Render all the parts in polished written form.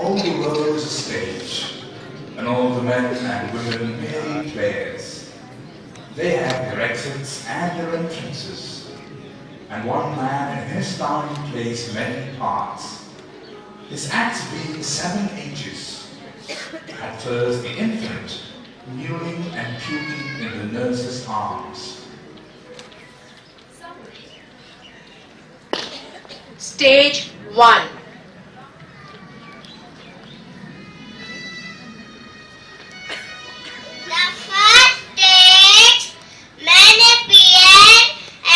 All the world is a stage, and all the men and women merely players. They have their exits and their entrances, and one man in his time plays many parts. His acts being 7 ages. At first the infant, kneeling and puking in the nurse's arms. Stage 1. The first stage, man appeared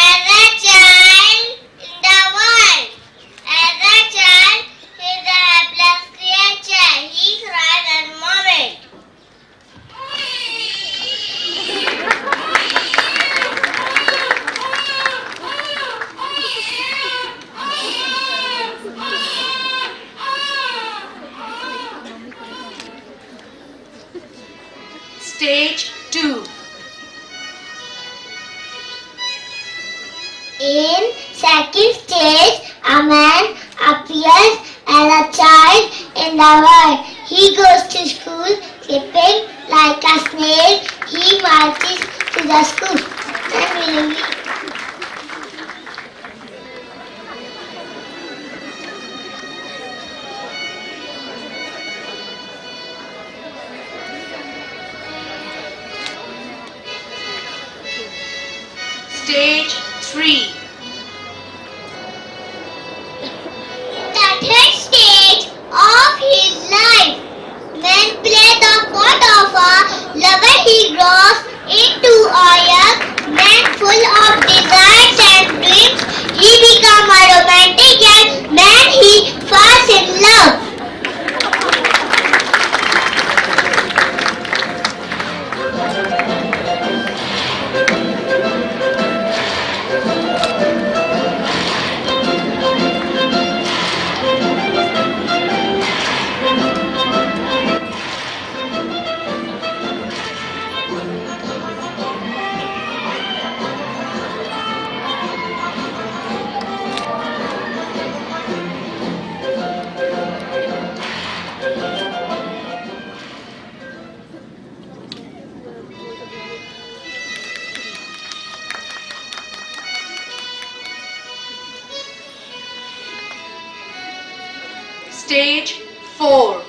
as a child in the world. As a child, he is a helpless creature. He cries at the moment. Stage 2. In second stage, a man appears as a child in the world. He goes to school skipping like a snail. He marches to the school. And Stage 3. the third stage of his life, man plays the part of a lover. He grows into a young man full of desires and dreams. He becomes a romantic young man. He falls in love. Stage 4.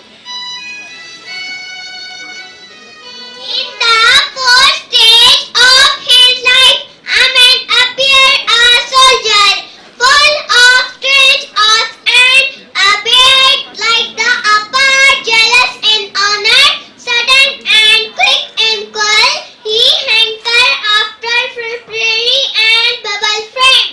In the fourth stage of his life, a man appeared a soldier, full of strange arts and a beard like the upper, jealous in honor, sudden and quick and cold. He hankered after frippery and bubble friend.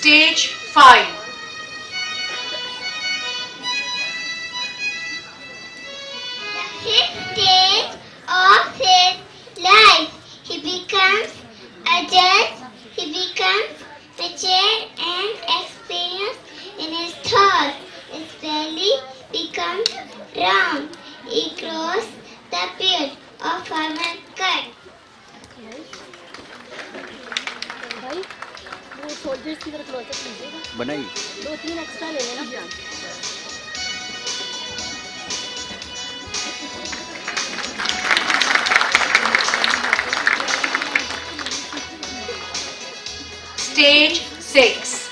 Stage 5. The fifth stage of his life, he becomes a judge. He becomes mature and experienced in his thoughts. His belly becomes round. He grows the beard of Herman cut. वो soldiers की तरफ close up लीजिएगा बनाई 2-3 extra ले लेना Stage 6.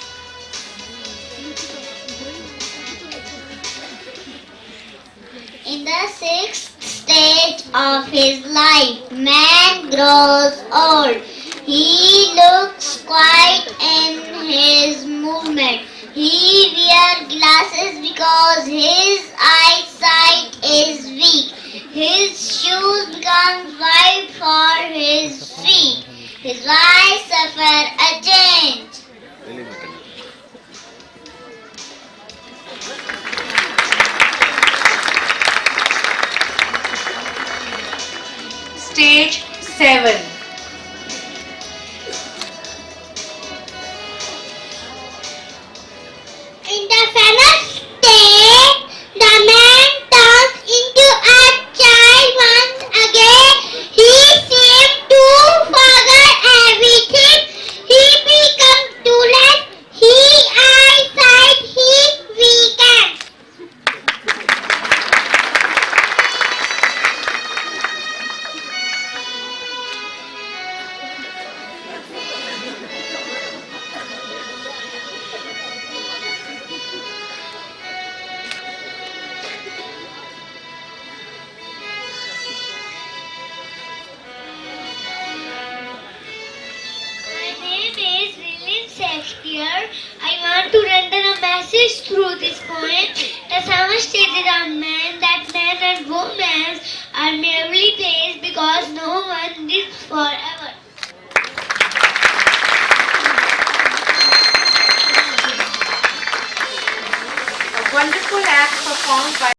In the sixth stage of his life, man grows old. He looks quiet in his movement. He wears because his eyesight is weak. His shoes become white for his feet. His eyes suffer a change. Stage 7. In the final state, the man turns into a child once again. He seems to forget everything. He becomes toothless. His eyesight is weakened. My name is William Shakespeare. I want to render a message through this poem. The summer stages are men, that men and women are merely placed because no one lives forever. A wonderful act performed by